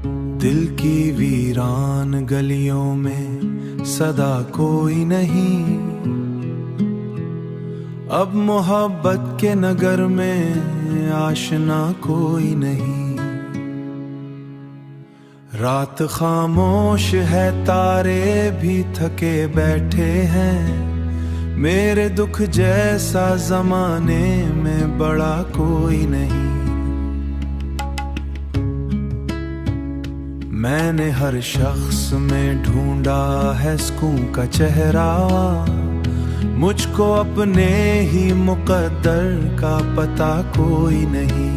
दिल की वीरान गलियों में सदा कोई नहीं, अब मोहब्बत के नगर में आशना कोई नहीं। रात खामोश है, तारे भी थके बैठे हैं, मेरे दुख जैसा जमाने में बड़ा कोई नहीं। मैंने हर शख्स में ढूंढा है सुकून का चेहरा, मुझको अपने ही मुकद्दर का पता कोई नहीं।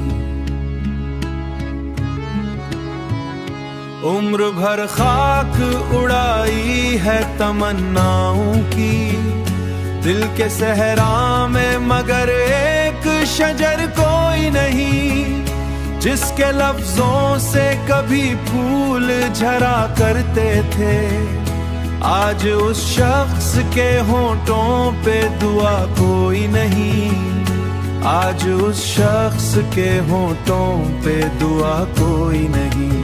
उम्र भर खाक उड़ाई है तमन्नाओं की, दिल के सहरा में मगर एक शजर कोई नहीं, जिसके लफ्जों से कभी फूल झरा करते थे, आज उस शख्स के होंठों पे दुआ कोई नहीं, आज उस शख्स के होंठों पे दुआ कोई नहीं।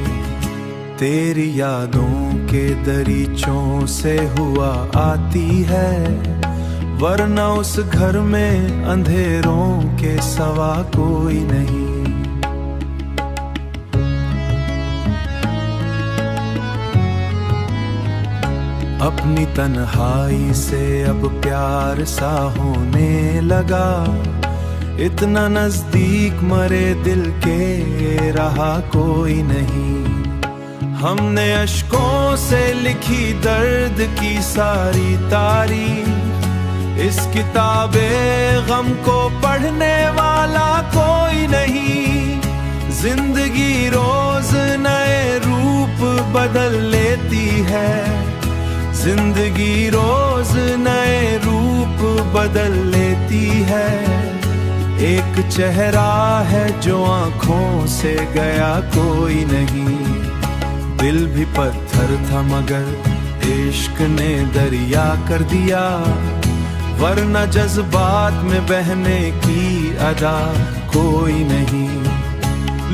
तेरी यादों के दरीचों से हुआ आती है, वरना उस घर में अंधेरों के सवा कोई नहीं। अपनी तन्हाई से अब प्यार सा होने लगा, इतना नजदीक मरे दिल के रहा कोई नहीं। हमने अश्कों से लिखी दर्द की सारी तारीख, इस किताबे गम को पढ़ने वाला कोई नहीं। जिंदगी रोज नए रूप बदल लेती है, जिंदगी रोज नए रूप बदल लेती है। एक चेहरा है जो आंखों से गया कोई नहीं, दिल भी पत्थर था मगर इश्क ने दरिया कर दिया, वरना जज्बात में बहने की अदा कोई नहीं।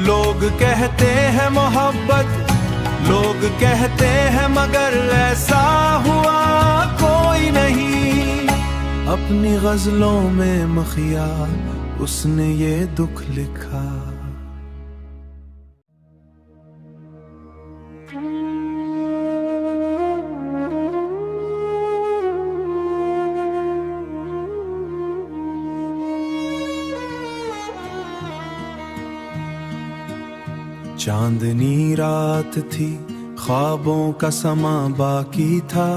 लोग कहते हैं मोहब्बत, लोग कहते हैं मगर ऐसा हुआ कोई नहीं। अपनी गजलों में मखिया उसने ये दुख लिखा। चांदनी रात थी, ख्वाबों का समा बाकी था,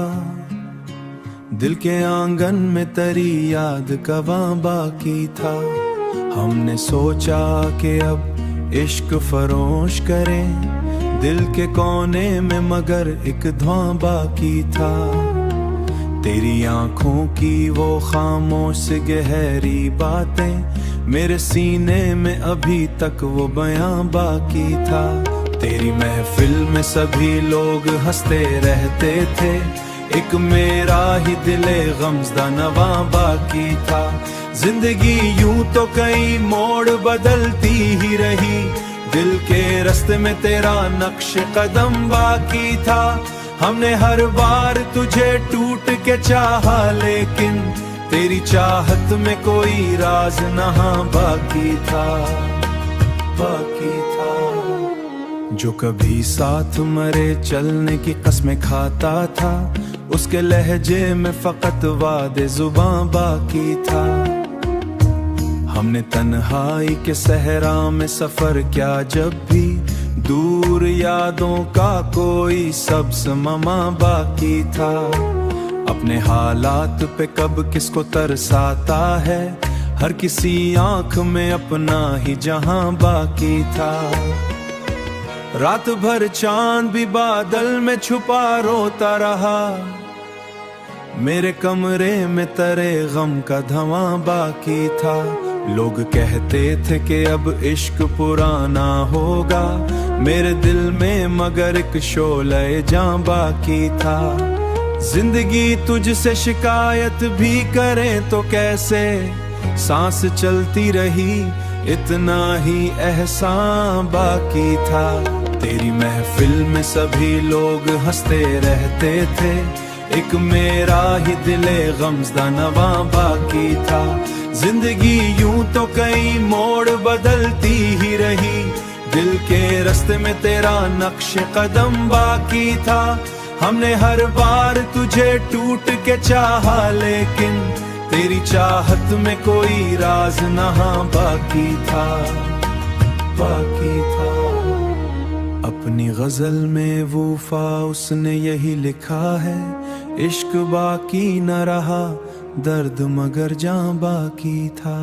दिल के आंगन में तेरी याद कवां बाकी था। हमने सोचा कि अब इश्क फरोश करें, दिल के कोने में मगर एक धुआं बाकी था। तेरी आंखों की वो खामोश गहरी बातें, मेरे सीने में अभी तक वो बयां बाकी था। तेरी महफिल में सभी लोग हंसते रहते थे, एक मेरा ही दिले गमज़दा नवा बाकी था। जिंदगी यूं तो कई मोड़ बदलती ही रही, दिल के रास्ते में तेरा नक्श कदम बाकी था। हमने हर बार तुझे टूट के चाहा, लेकिन तेरी चाहत में कोई राज नहा बाकी था, बाकी था। जो कभी साथ मरे चलने की कसमें खाता था, उसके लहजे में फकत वादे जुबां बाकी था। हमने तन्हाई के सहरा में सफर किया, जब भी दूर यादों का कोई सब्ज़ ममा बाकी था। अपने हालात पे कब किसको तरसाता है, हर किसी आंख में अपना ही जहां बाकी था। रात भर चांद भी बादल में छुपा रोता रहा, मेरे कमरे में तरे गम का धुआं बाकी था। लोग कहते थे कि अब इश्क पुराना होगा, मेरे दिल में मगर एक शोले जां बाकी था। जिंदगी तुझसे शिकायत भी करें तो कैसे, सांस चलती रही इतना ही एहसान बाकी था। तेरी महफिल में सभी लोग हंसते रहते थे, एक मेरा ही दिले गमज़दा नवा बाकी था। जिंदगी यूं तो कई मोड़ बदलती ही रही, दिल के रास्ते में तेरा नक्श कदम बाकी था। हमने हर बार तुझे टूट के चाहा, लेकिन तेरी चाहत में कोई राज नहा बाकी था, बाकी था। अपनी गजल में वफा उसने यही लिखा है, इश्क बाकी न रहा, दर्द मगर जान बाकी था।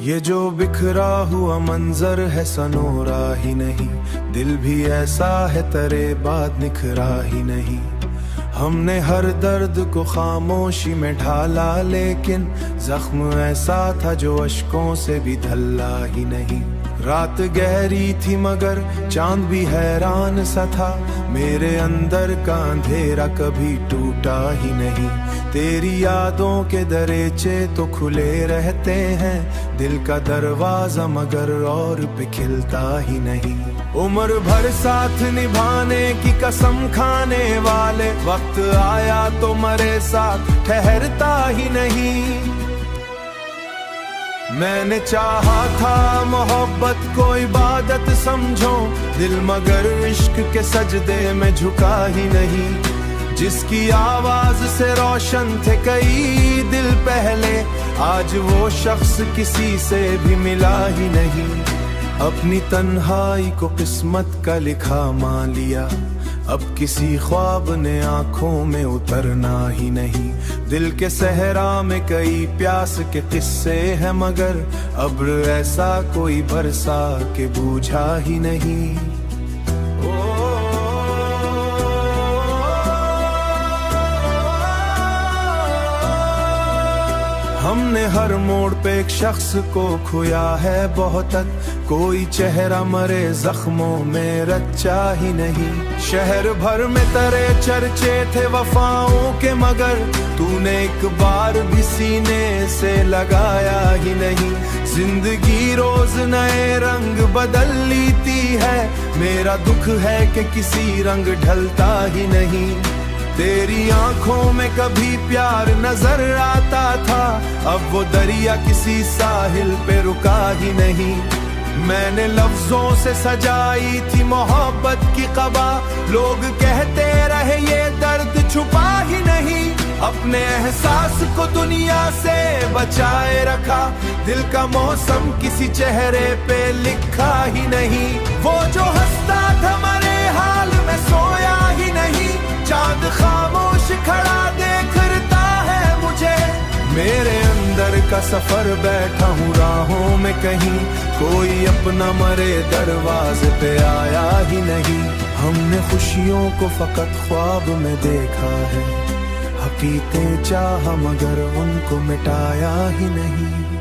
ये जो बिखरा हुआ मंजर है सनोरा ही नहीं, दिल भी ऐसा है तेरे बाद निखरा ही नहीं। हमने हर दर्द को खामोशी में ढाला, लेकिन जख्म ऐसा था जो अश्कों से भी धल्ला ही नहीं। रात गहरी थी मगर चांद भी हैरान सा था, मेरे अंदर का अंधेरा कभी टूटा ही नहीं। तेरी यादों के दरीचे तो खुले रहते हैं, दिल का दरवाजा मगर और पे खिलता ही नहीं। उम्र भर साथ निभाने की कसम खाने वाले, वक्त आया तो मरे साथ ठहरता ही नहीं। मैंने चाहा था मोहब्बत को इबादत समझो, दिल मगर इश्क के सजदे में झुका ही नहीं। जिसकी आवाज से रोशन थे कई दिल पहले, आज वो शख्स किसी से भी मिला ही नहीं। अपनी तन्हाई को किस्मत का लिखा मान लिया, अब किसी ख्वाब ने आंखों में उतरना ही नहीं। दिल के सहरा में कई प्यास के किस्से हैं, मगर अब्र ऐसा कोई बरसा के बूझा ही नहीं। हमने हर मोड़ पे एक शख्स को खोया है बहुत तक, कोई चेहरा मरे जख्मों में रचा ही नहीं। शहर भर में तेरे चर्चे थे वफाओं के, मगर तूने एक बार भी सीने से लगाया ही नहीं। जिंदगी रोज नए रंग बदल लेती है, मेरा दुख है कि किसी रंग ढलता ही नहीं। तेरी आंखों में कभी प्यार नजर आता था, अब वो दरिया किसी साहिल पे रुका ही नहीं। मैंने लफ्जों से सजाई थी मोहब्बत की क़बा, लोग कहते रहे ये दर्द छुपा ही नहीं। अपने एहसास को दुनिया से बचाए रखा, दिल का मौसम किसी चेहरे पे लिखा ही नहीं। वो जो हंसता था मरे हाल में सोया ही नहीं, चांद खामोश खड़ा देखता है मुझे। मेरे अंदर का सफर बैठा हूँ राहों में कहीं, कोई अपना मरे दरवाजे पे आया ही नहीं। हमने खुशियों को फकत ख्वाब में देखा है, हकीकतें चाहा मगर उनको मिटाया ही नहीं।